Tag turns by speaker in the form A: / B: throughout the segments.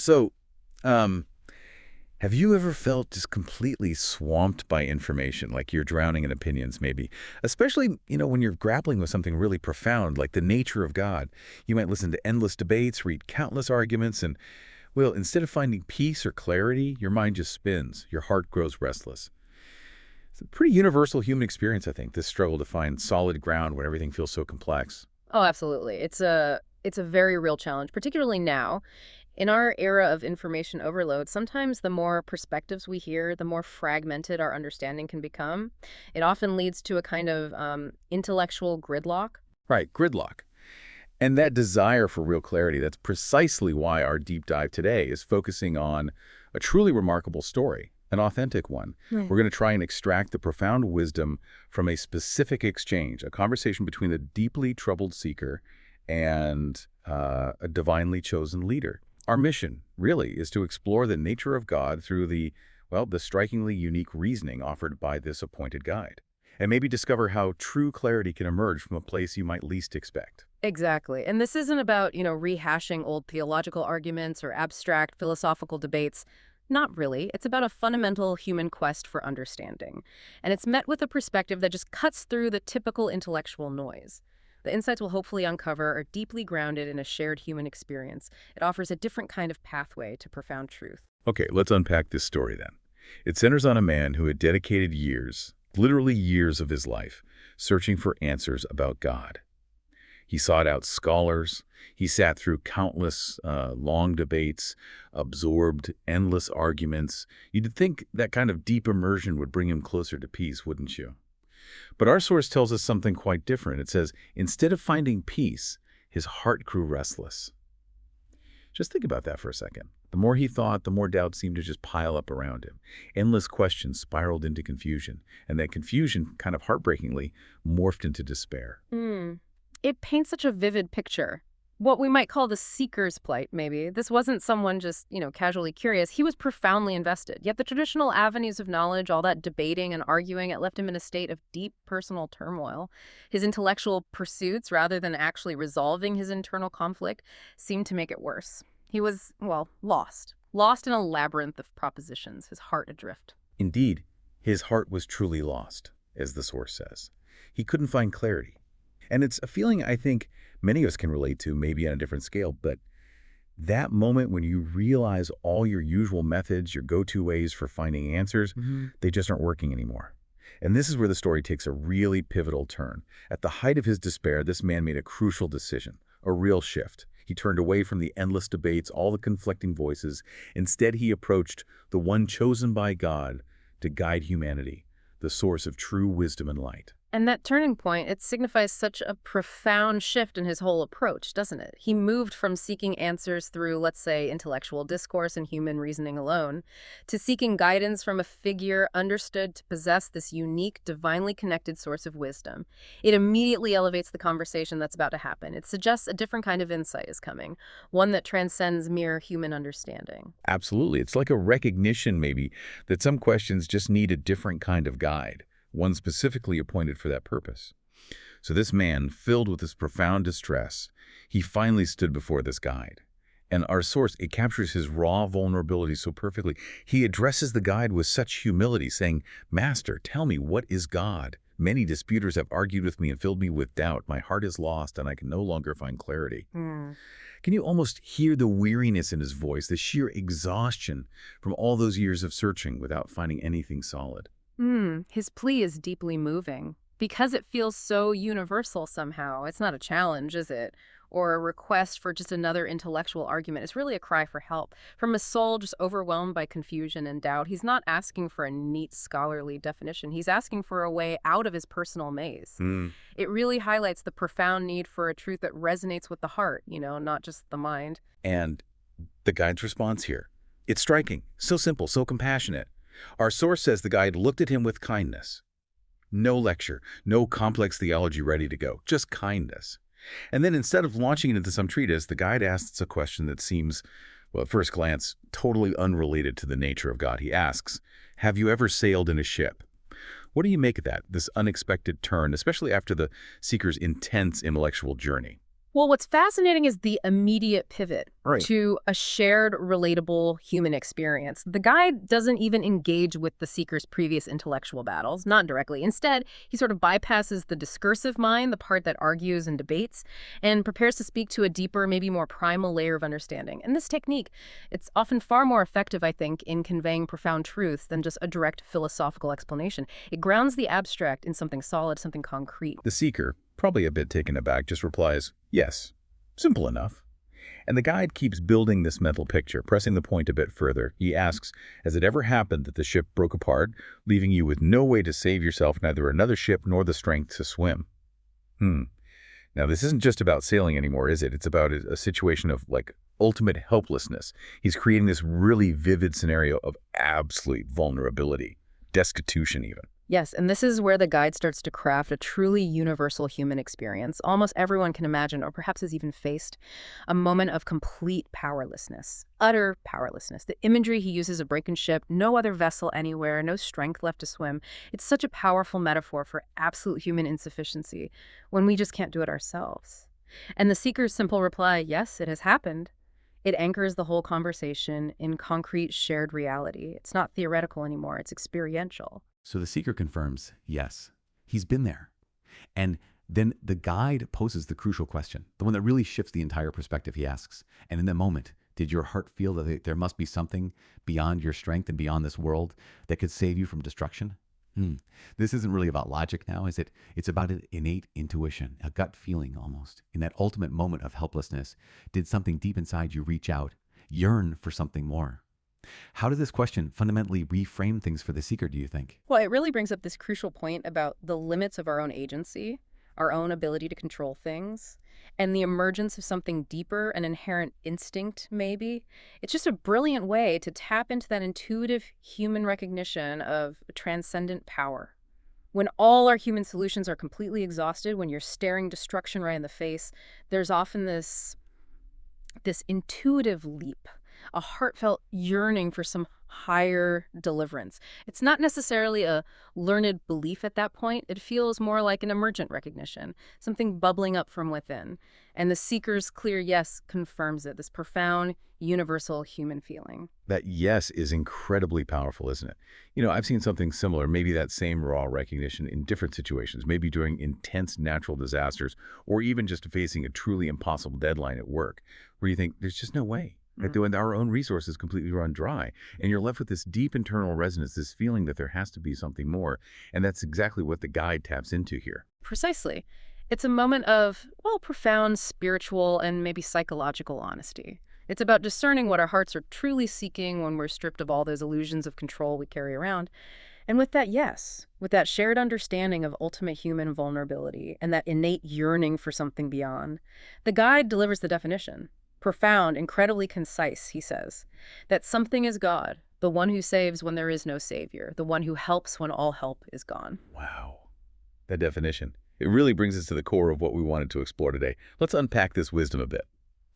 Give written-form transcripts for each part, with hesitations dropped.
A: So, um, have you ever felt just completely swamped by information, like you're drowning in opinions, maybe? Especially, when you're grappling with something really profound, like the nature of God. You might listen to endless debates, read countless arguments, and, well, instead of finding peace or clarity, your mind just spins. Your heart grows restless. It's a pretty universal human experience, I think, this struggle to find solid ground when everything feels so complex.
B: Oh, absolutely. It's a very real challenge, particularly now. In our era of information overload, sometimes the more perspectives we hear, the more fragmented our understanding can become. It often leads to a kind of intellectual gridlock.
A: Right, gridlock. And that desire for real clarity, that's precisely why our deep dive today is focusing on a truly remarkable story, an authentic one.
B: Right.
A: We're going to try and extract the profound wisdom from a specific exchange, a conversation between a deeply troubled seeker and a divinely chosen leader. Our mission, really, is to explore the nature of God through the strikingly unique reasoning offered by this appointed guide, and maybe discover how true clarity can emerge from a place you might least expect.
B: Exactly. And this isn't about, rehashing old theological arguments or abstract philosophical debates. Not really. It's about a fundamental human quest for understanding. And it's met with a perspective that just cuts through the typical intellectual noise. The insights we'll hopefully uncover are deeply grounded in a shared human experience. It offers a different kind of pathway to profound truth.
A: Okay, let's unpack this story then. It centers on a man who had dedicated years, literally years of his life, searching for answers about God. He sought out scholars. He sat through countless long debates, absorbed endless arguments. You'd think that kind of deep immersion would bring him closer to peace, wouldn't you? But our source tells us something quite different. It says, instead of finding peace, his heart grew restless. Just think about that for a second. The more he thought, the more doubts seemed to just pile up around him. Endless questions spiraled into confusion, and that confusion, kind of heartbreakingly, morphed into despair.
B: Mm. It paints such a vivid picture. What we might call the seeker's plight, maybe. This wasn't someone just, casually curious. He was profoundly invested. Yet the traditional avenues of knowledge, all that debating and arguing, it left him in a state of deep personal turmoil. His intellectual pursuits, rather than actually resolving his internal conflict, seemed to make it worse. He was, well, lost. Lost in a labyrinth of propositions, his heart adrift.
A: Indeed, his heart was truly lost, as the source says. He couldn't find clarity. And it's a feeling I think many of us can relate to, maybe on a different scale, but that moment when you realize all your usual methods, your go-to ways for finding answers, they just aren't working anymore. And this is where the story takes a really pivotal turn. At the height of his despair, this man made a crucial decision, a real shift. He turned away from the endless debates, all the conflicting voices. Instead, he approached the one chosen by God to guide humanity, the source of true wisdom and light.
B: And that turning point, it signifies such a profound shift in his whole approach, doesn't it? He moved from seeking answers through, let's say, intellectual discourse and human reasoning alone, to seeking guidance from a figure understood to possess this unique, divinely connected source of wisdom. It immediately elevates the conversation that's about to happen. It suggests a different kind of insight is coming, one that transcends mere human understanding.
A: Absolutely. It's like a recognition, maybe, that some questions just need a different kind of guide, one specifically appointed for that purpose. So this man, filled with this profound distress, he finally stood before this guide. And our source, it captures his raw vulnerability so perfectly. He addresses the guide with such humility, saying, "Master, tell me, what is God? Many disputers have argued with me and filled me with doubt. My heart is lost, and I can no longer find clarity."
B: Hmm.
A: Can you almost hear the weariness in his voice, the sheer exhaustion from all those years of searching without finding anything solid?
B: His plea is deeply moving because it feels so universal somehow. It's not a challenge, is it? Or a request for just another intellectual argument. It's really a cry for help. From a soul just overwhelmed by confusion and doubt, he's not asking for a neat scholarly definition. He's asking for a way out of his personal maze.
A: Hmm.
B: It really highlights the profound need for a truth that resonates with the heart, not just the mind.
A: And the guide's response here. It's striking, so simple, so compassionate. Our source says the guide looked at him with kindness. No lecture, no complex theology ready to go, just kindness. And then instead of launching it into some treatise, the guide asks a question that seems, well, at first glance, totally unrelated to the nature of God. He asks, have you ever sailed in a ship? What do you make of that, this unexpected turn, especially after the seeker's intense intellectual journey?
B: Well, what's fascinating is the immediate pivot
A: Right.
B: to a shared, relatable human experience. The guide doesn't even engage with the seeker's previous intellectual battles, not directly. Instead, he sort of bypasses the discursive mind, the part that argues and debates, and prepares to speak to a deeper, maybe more primal layer of understanding. And this technique, it's often far more effective, I think, in conveying profound truths than just a direct philosophical explanation. It grounds the abstract in something solid, something concrete.
A: The seeker, probably a bit taken aback, just replies, yes. Simple enough. And the guide keeps building this mental picture, pressing the point a bit further. He asks, has it ever happened that the ship broke apart, leaving you with no way to save yourself, neither another ship nor the strength to swim? Now, this isn't just about sailing anymore, is it? It's about a situation of, like, ultimate helplessness. He's creating this really vivid scenario of absolute vulnerability, destitution even.
B: Yes, and this is where the guide starts to craft a truly universal human experience. Almost everyone can imagine, or perhaps has even faced, a moment of complete powerlessness, utter powerlessness. The imagery he uses, a broken ship, no other vessel anywhere, no strength left to swim. It's such a powerful metaphor for absolute human insufficiency when we just can't do it ourselves. And the seeker's simple reply, yes, it has happened. It anchors the whole conversation in concrete shared reality. It's not theoretical anymore, it's experiential.
C: So the seeker confirms, yes, he's been there. And then the guide poses the crucial question, the one that really shifts the entire perspective. He asks, and in that moment, did your heart feel that there must be something beyond your strength and beyond this world that could save you from destruction? This isn't really about logic now, is it? It's about an innate intuition, a gut feeling almost. In that ultimate moment of helplessness, did something deep inside you reach out, yearn for something more? How does this question fundamentally reframe things for the seeker, do you think?
B: Well, it really brings up this crucial point about the limits of our own agency, our own ability to control things, and the emergence of something deeper, an inherent instinct, maybe. It's just a brilliant way to tap into that intuitive human recognition of transcendent power. When all our human solutions are completely exhausted, when you're staring destruction right in the face, there's often this intuitive leap, a heartfelt yearning for some higher deliverance. It's not necessarily a learned belief at that point. It feels more like an emergent recognition, something bubbling up from within. And the seeker's clear yes confirms it, this profound, universal human feeling.
A: That yes is incredibly powerful, isn't it? I've seen something similar, maybe that same raw recognition in different situations, maybe during intense natural disasters, or even just facing a truly impossible deadline at work, where you think, there's just no way. Like when our own resources completely run dry, and you're left with this deep internal resonance, this feeling that there has to be something more. And that's exactly what the guide taps into here.
B: Precisely. It's a moment of, well, profound spiritual and maybe psychological honesty. It's about discerning what our hearts are truly seeking when we're stripped of all those illusions of control we carry around. And with that, yes, with that shared understanding of ultimate human vulnerability and that innate yearning for something beyond, the guide delivers the definition. Profound, incredibly concise, he says, that something is God, the one who saves when there is no savior, the one who helps when all help is gone.
A: Wow. That definition. It really brings us to the core of what we wanted to explore today. Let's unpack this wisdom a bit,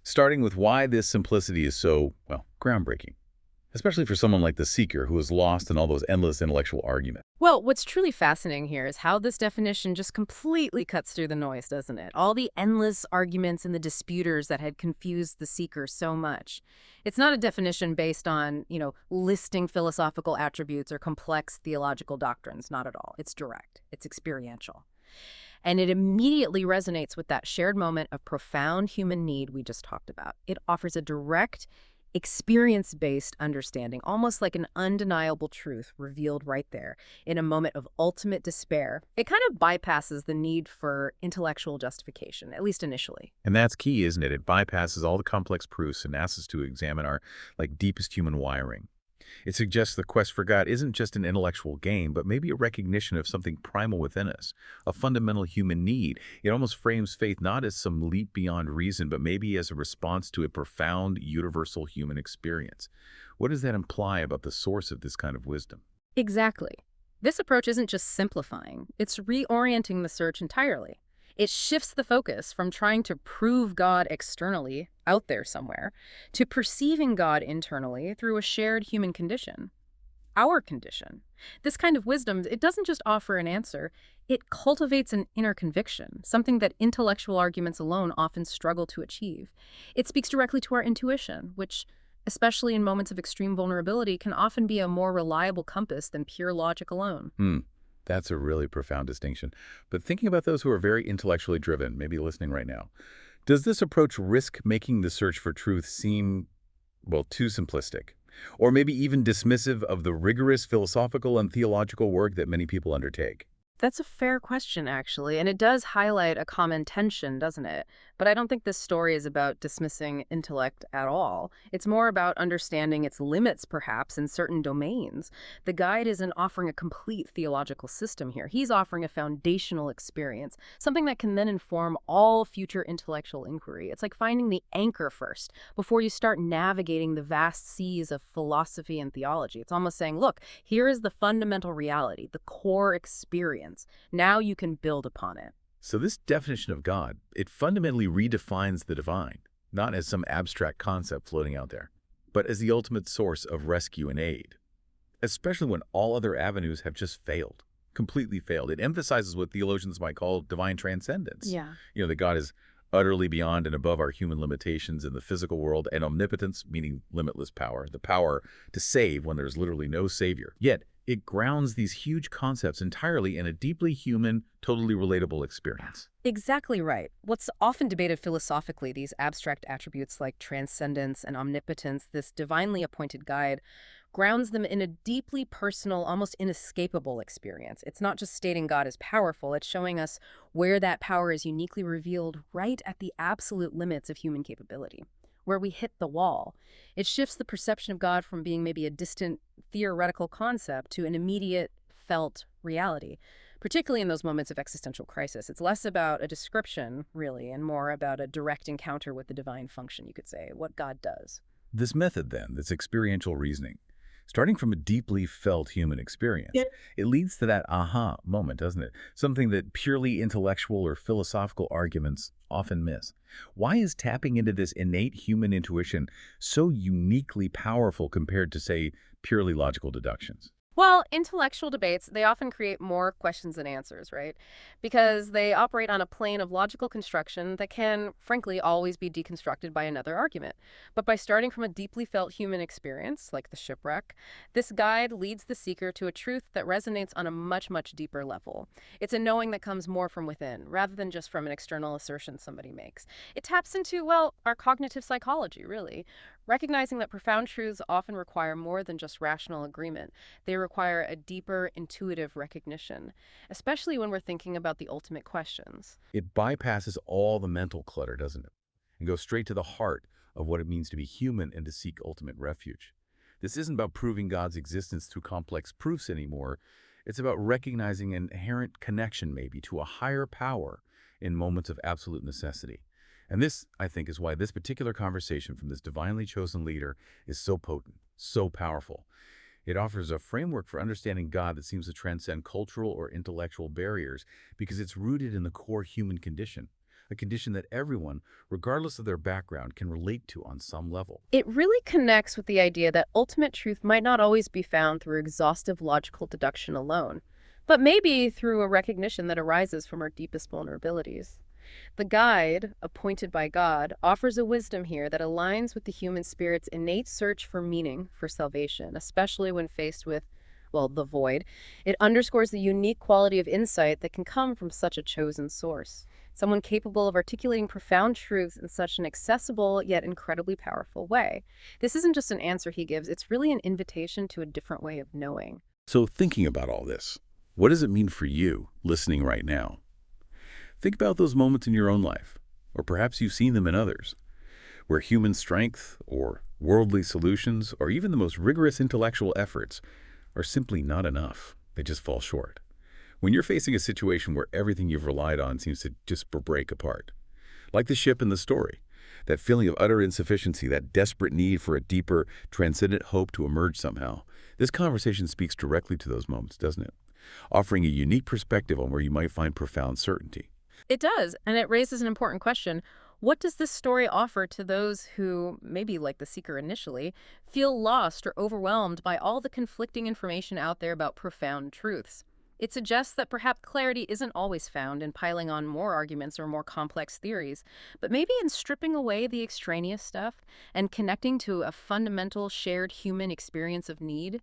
A: starting with why this simplicity is so, well, groundbreaking, especially for someone like the seeker who is lost in all those endless intellectual arguments.
B: Well, what's truly fascinating here is how this definition just completely cuts through the noise, doesn't it? All the endless arguments and the disputers that had confused the seeker so much. It's not a definition based on, listing philosophical attributes or complex theological doctrines, not at all. It's direct. It's experiential. And it immediately resonates with that shared moment of profound human need we just talked about. It offers a direct, experience-based understanding, almost like an undeniable truth revealed right there in a moment of ultimate despair. It kind of bypasses the need for intellectual justification, at least initially.
A: And that's key, isn't it? It bypasses all the complex proofs and asks us to examine our, deepest human wiring. It suggests the quest for God isn't just an intellectual game, but maybe a recognition of something primal within us, a fundamental human need. It almost frames faith not as some leap beyond reason, but maybe as a response to a profound, universal human experience. What does that imply about the source of this kind of wisdom?
B: Exactly. This approach isn't just simplifying, it's reorienting the search entirely. It shifts the focus from trying to prove God externally, out there somewhere, to perceiving God internally through a shared human condition. our condition. This kind of wisdom, it doesn't just offer an answer, it cultivates an inner conviction, something that intellectual arguments alone often struggle to achieve. It speaks directly to our intuition, which, especially in moments of extreme vulnerability, can often be a more reliable compass than pure logic alone.
A: That's a really profound distinction. But thinking about those who are very intellectually driven, maybe listening right now, does this approach risk making the search for truth seem, well, too simplistic? Or maybe even dismissive of the rigorous philosophical and theological work that many people undertake?
B: That's a fair question, actually, and it does highlight a common tension, doesn't it? But I don't think this story is about dismissing intellect at all. It's more about understanding its limits, perhaps, in certain domains. The guide isn't offering a complete theological system here. He's offering a foundational experience, something that can then inform all future intellectual inquiry. It's like finding the anchor first, before you start navigating the vast seas of philosophy and theology. It's almost saying, look, here is the fundamental reality, the core experience. Now you can build upon it.
A: So this definition of God, it fundamentally redefines the divine, not as some abstract concept floating out there, but as the ultimate source of rescue and aid, especially when all other avenues have just failed, completely failed. It emphasizes what theologians might call divine transcendence.
B: Yeah.
A: That God is utterly beyond and above our human limitations in the physical world, and omnipotence, meaning limitless power, the power to save when there's literally no savior. Yet, it grounds these huge concepts entirely in a deeply human, totally relatable experience.
B: Exactly right. What's often debated philosophically, these abstract attributes like transcendence and omnipotence, this divinely appointed guide, grounds them in a deeply personal, almost inescapable experience. It's not just stating God is powerful, it's showing us where that power is uniquely revealed right at the absolute limits of human capability, where we hit the wall. It shifts the perception of God from being maybe a distant theoretical concept to an immediate felt reality, particularly in those moments of existential crisis. It's less about a description, really, and more about a direct encounter with the divine function, you could say, what God does.
A: This method, then, this experiential reasoning, starting from a deeply felt human experience, it leads to that aha moment, doesn't it? Something that purely intellectual or philosophical arguments often miss. Why is tapping into this innate human intuition so uniquely powerful compared to, say, purely logical deductions?
B: Well, intellectual debates, they often create more questions than answers, right? Because they operate on a plane of logical construction that can, frankly, always be deconstructed by another argument. But by starting from a deeply felt human experience, like the shipwreck, this guide leads the seeker to a truth that resonates on a much, much deeper level. It's a knowing that comes more from within, rather than just from an external assertion somebody makes. It taps into, well, our cognitive psychology, really, recognizing that profound truths often require more than just rational agreement. They require a deeper, intuitive recognition, especially when we're thinking about the ultimate questions.
A: It bypasses all the mental clutter, doesn't it? And goes straight to the heart of what it means to be human and to seek ultimate refuge. This isn't about proving God's existence through complex proofs anymore. It's about recognizing an inherent connection, maybe, to a higher power in moments of absolute necessity. And this, I think, is why this particular conversation from this divinely chosen leader is so potent, so powerful. It offers a framework for understanding God that seems to transcend cultural or intellectual barriers because it's rooted in the core human condition, a condition that everyone, regardless of their background, can relate to on some level.
B: It really connects with the idea that ultimate truth might not always be found through exhaustive logical deduction alone, but maybe through a recognition that arises from our deepest vulnerabilities. The guide, appointed by God, offers a wisdom here that aligns with the human spirit's innate search for meaning, for salvation, especially when faced with, well, the void. It underscores the unique quality of insight that can come from such a chosen source, someone capable of articulating profound truths in such an accessible yet incredibly powerful way. This isn't just an answer he gives, it's really an invitation to a different way of knowing.
A: So thinking about all this, what does it mean for you, listening right now? Think about those moments in your own life, or perhaps you've seen them in others, where human strength or worldly solutions or even the most rigorous intellectual efforts are simply not enough. They just fall short. When you're facing a situation where everything you've relied on seems to just break apart, like the ship in the story, that feeling of utter insufficiency, that desperate need for a deeper, transcendent hope to emerge somehow, this conversation speaks directly to those moments, doesn't it? Offering a unique perspective on where you might find profound certainty.
B: It does, and it raises an important question. What does this story offer to those who, maybe like the seeker initially, feel lost or overwhelmed by all the conflicting information out there about profound truths? It suggests that perhaps clarity isn't always found in piling on more arguments or more complex theories, but maybe in stripping away the extraneous stuff and connecting to a fundamental shared human experience of need.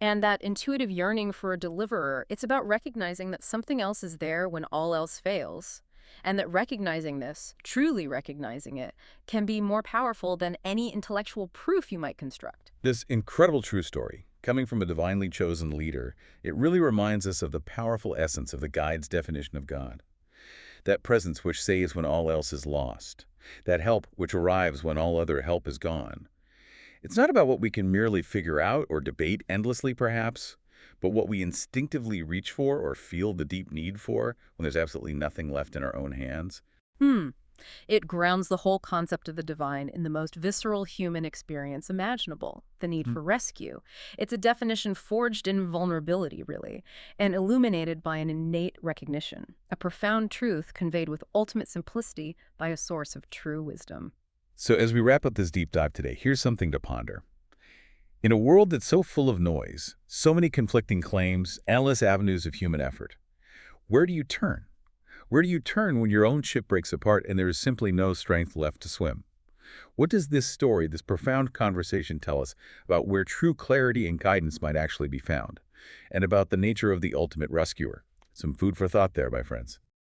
B: And that intuitive yearning for a deliverer, it's about recognizing that something else is there when all else fails. And that recognizing this, truly recognizing it, can be more powerful than any intellectual proof you might construct.
A: This incredible true story, coming from a divinely chosen leader, it really reminds us of the powerful essence of the guide's definition of God. That presence which saves when all else is lost. That help which arrives when all other help is gone. It's not about what we can merely figure out or debate endlessly, perhaps, but what we instinctively reach for or feel the deep need for when there's absolutely nothing left in our own hands.
B: Hmm. It grounds the whole concept of the divine in the most visceral human experience imaginable, the need for rescue. It's a definition forged in vulnerability, really, and illuminated by an innate recognition, a profound truth conveyed with ultimate simplicity by a source of true wisdom.
A: So as we wrap up this deep dive today, here's something to ponder. In a world that's so full of noise, so many conflicting claims, endless avenues of human effort, where do you turn? Where do you turn when your own ship breaks apart and there is simply no strength left to swim? What does this story, this profound conversation tell us about where true clarity and guidance might actually be found? And about the nature of the ultimate rescuer? Some food for thought there, my friends.